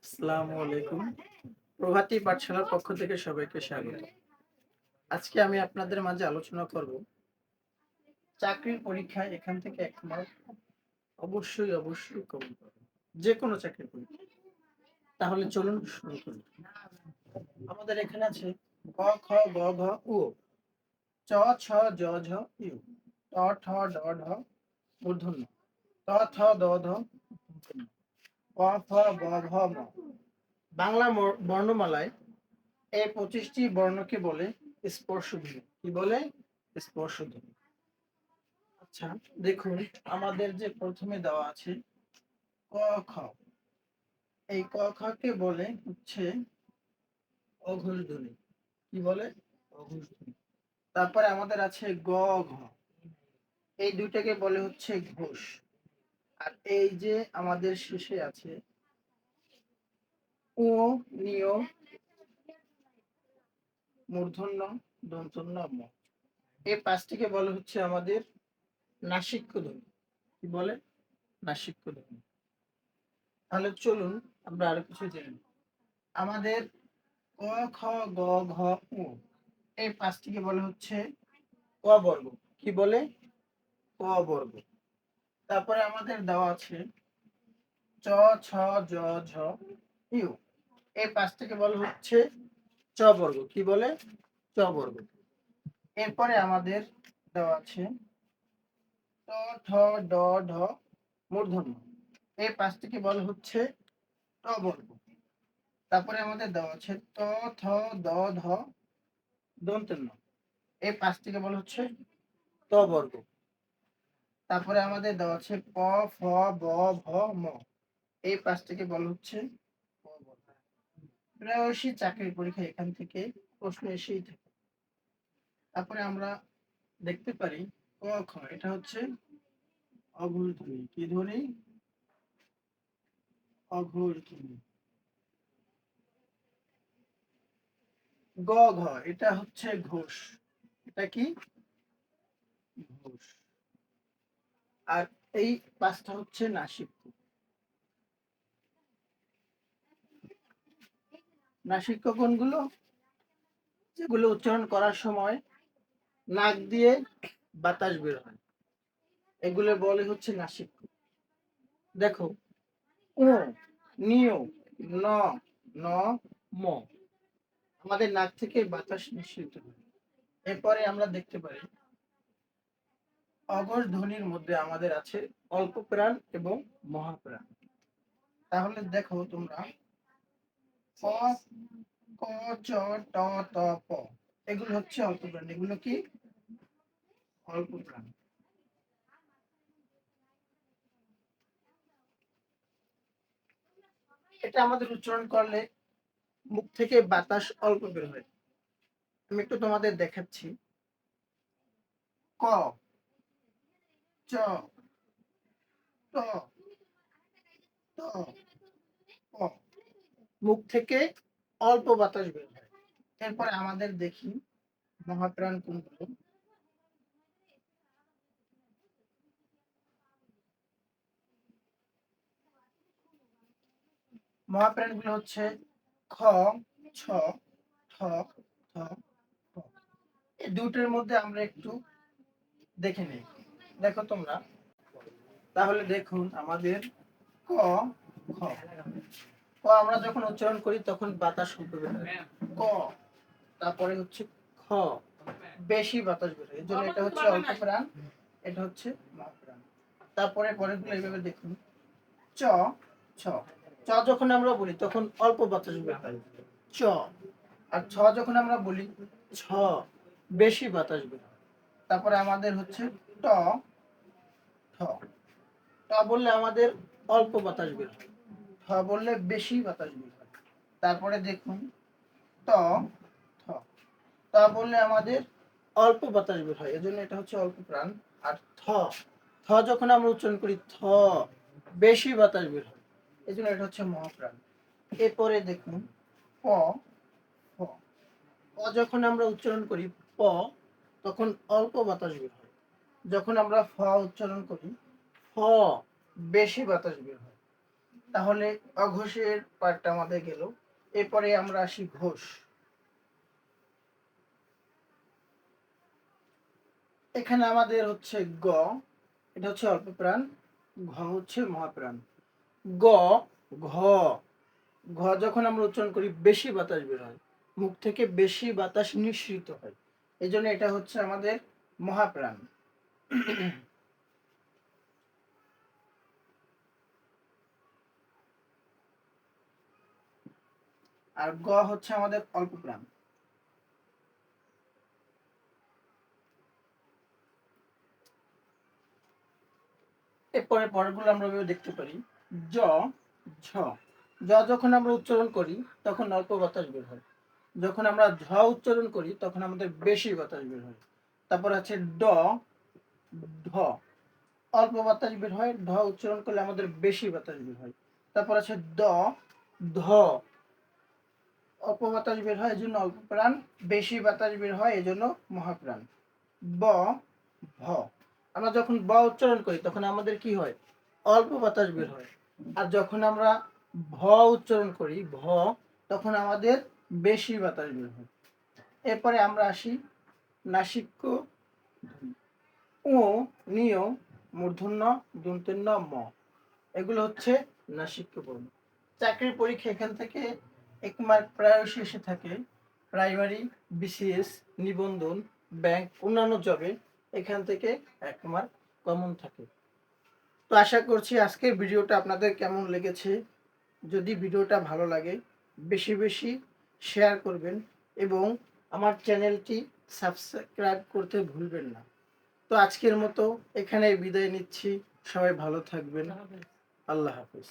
আসসালামু আলাইকুম। প্রভাতী পাঠশালার পক্ষ থেকে সবাইকে স্বাগত। আজকে আমি আপনাদের মাঝে আলোচনা করব চাকরির পরীক্ষায় এখান থেকে ১ মার্ক অবশ্যই কমন পাবেন। যেকোনো চাকরির পরীক্ষা। তাহলে চলুন শুরু করি। আমাদের এখানে আছে ক, খ, গ, ঘ, উ, চ, ছ, জ, ঝ, ইউ, ট, ঠ, ড, ঢ, মূর্ধন্য, ত, থ, দ, ধ, মূর্ধন্য, প, ফ, ব, ভ, ম। বাংলা বর্ণমালায় এই ২৫টি বর্ণকে বলে স্পর্শধ্বনি। কি বলে? স্পর্শধ্বনি। আচ্ছা, দেখুন আমাদের যে প্রথমে দেওয়া আছে ক, খ। এই ক, খ কে বলে হচ্ছে অঘোষ ধ্বনি। কি বলে? অঘোষ ধ্বনি। তারপরে আমাদের আছে গ, ঘ। এই দুইটাকে বলে হচ্ছে ঘোষ। আর এই যে আমাদের শেষে আছে ও, নিয়, মূর্ধন্য, দন্তন্য, ম। এই পাঁচটিকে বলে হচ্ছে আমাদের নাসিক্য ধ্বনি। কি বলে? নাসিক্য ধ্বনি। তাহলে চলুন আমরা আরো কিছু জেনে নিই। আমাদের ক, খ, গ, ঘ, উ এই পাঁচটিকে বলে হচ্ছে ক বর্গ। কি বলে? ক বর্গ। তারপরে আমাদের দেওয়া আছে চ, ছ, জ, ঝ, ইউ। এই পাঁচটিকে বলে হচ্ছে চ বর্গ। কি বলে? চ বর্গ। এরপরে আমাদের দেওয়া আছে ট, ঠ, ড, ঢ, মূর্ধন্য। এই পাঁচটিকে বলে হচ্ছে ট বর্গ। তারপরে আমাদের দেওয়া আছে ত, থ, দ, ধ, দন্তের ন। এই পাঁচটিকে বলা হচ্ছে ত বর্গ। তারপরে আমাদের দেওয়া আছে প, ফ, ব, ভ, ম। এই পাঁচটিকে বলা হচ্ছে প বর্গ। প্রায়শই চাকরির পরীক্ষা এখান থেকে প্রশ্ন এসেই থাকে। তারপরে আমরা দেখতে পারি ক, খ। এটা হচ্ছে অঘোষ ধ্বনি। কি ধ্বনি? অঘোষ ধ্বনি। গ, ঘ। এটা হচ্ছে ঘোষ। এটা কি? ঘোষ। আর এই পাঁচটা হচ্ছে নাসিক্য। নাসিক্য কোনগুলো? যেগুলো উচ্চারণ করার সময় নাক দিয়ে বাতাস বের হয়, এগুলো বলে হচ্ছে নাসিক্য। দেখো, ও, নিয়, ন, ন, ম। আমাদের নাক থেকে বাতাস নিঃসৃত হয়। এরপরে আমরা দেখতে পারি অঘোষ ধ্বনির মধ্যে আমাদের আছে অল্প প্রাণ এবং মহাপ্রাণ। তাহলে দেখো তোমরা ক, ক, চ, ট, ত, প। এগুলো হচ্ছে অল্প প্রাণ। এগুলো কি? অল্প প্রাণ। এটা আমাদের উচ্চারণ করলে মুখ থেকে বাতাস অল্প বের হয়। আমি একটু তোমাদের দেখাচ্ছি। ক, চ, ট, ত, প। মুখ থেকে অল্প বাতাস বের হয়। এরপরে আমাদের দেখি মহাপ্রাণ কোনগুলো। মহাপ্রাণ গুলো হচ্ছে খ, ছ, ঠ, থ, প। এই দুটোর মধ্যে আমরা একটু দেখে নেই। দেখো তোমরা, তাহলে দেখুন আমাদের ক, খ। ক আমরা যখন উচ্চারণ করি তখন বাতাস অল্প বের হয়। ক, তারপরে হচ্ছে খ, বেশি বাতাস বের হয়। এর জন্য এটা হচ্ছে অল্প প্রাণ, এটা হচ্ছে মহাপ্রাণ। তারপরে পরেরগুলো এইভাবে দেখুন। চ, ছ। চ যখন আমরা বলি তখন অল্প বাতাস বের হয়, চ। আর ছ যখন আমরা বলি ছ, বেশি বাতাস বের হয়। তারপরে আমাদের হচ্ছে ট, ঠ। ট বললে আমাদের অল্প বাতাস বের হয়, ঠ বললে বেশি বাতাস বের হয়। তারপরে দেখুন ত, থ। ত বললে আমাদের অল্প বাতাস বের হয়, এজন্য এটা হচ্ছে অল্প প্রাণ। আর থ, থ যখন আমরা উচ্চারণ করি থ, বেশি বাতাস বের হয়, এজন্য এটা হচ্ছে মহাপ্রাণ। এরপরে দেখুন প, ফ। প যখন আমরা উচ্চারণ করি প, তখন অল্প বাতাস বের হয়। যখন আমরা ফ উচ্চারণ করি ফ, বেশি বাতাস বের হয়। তাহলে অঘোষের পার্টটা আমাদের গেল। এরপরে আমরা আসি ঘোষ। এখানে আমাদের হচ্ছে গ, এটা হচ্ছে অল্প প্রাণ, ঘ হচ্ছে মহাপ্রাণ। গ, ঘ, ঘ যখন আমরা উচ্চারণ করি বেশি বাতাস বের হয়, মুখ থেকে বেশি বাতাস নিঃসৃত হয়, এই জন্য এটা হচ্ছে আমাদের মহাপ্রাণ। আর গ হচ্ছে আমাদের অল্প প্রাণ। এরপরে পরেরগুলো আমরা দেখতে পারি। জ, ঝ, জ যখন আমরা উচ্চারণ করি তখন অল্প বাতাস বের হয়, যখন আমরা ঝ উচ্চারণ করি তখন আমাদের বেশি বাতাস বের হয়। তারপর আছে ড, ঢ, অল্প বাতাস বের হয়, ঢ উচ্চারণ করলে আমাদের বেশি বাতাস বের হয়। তারপর আছে দ, ধ, অল্প বাতাস বের হয় এজন্য অল্প প্রাণ, বেশি বাতাস বের হয় এজন্য মহাপ্রাণ। ব, ভ, আমরা যখন ব উচ্চারণ করি তখন আমাদের কি হয়, অল্প বাতাস বের হয়। আর যখন আমরা ভ উচ্চারণ করি ভ, তখন আমাদের বেশি বাতাস বের হয়। এরপরে আমরা আসি নাসিক্য ধ্বনি। ও, নিয়, মূর্ধন্য, দন্তেন্য, ম, এগুলো হচ্ছে নাসিক্য বর্ণ। চাকরির পরীক্ষা এখান থেকে 1 মার্ক প্রায়শই এসে থাকে। প্রাইমারি, বিসিএস, নিবন্ধন, ব্যাংক, অন্যান্য জবে এখান থেকে 1 মার্ক কমন থাকে। তো আশা করছি আজকের ভিডিওটা আপনাদের কেমন লেগেছে। যদি ভিডিওটা ভালো লাগে বেশি বেশি শেয়ার করবেন এবং আমার চ্যানেলটি সাবস্ক্রাইব করতে ভুলবেন না। তো আজকের মতো এখানে বিদায় নিচ্ছি। সবাই ভালো থাকবেন। আল্লাহ হাফেজ।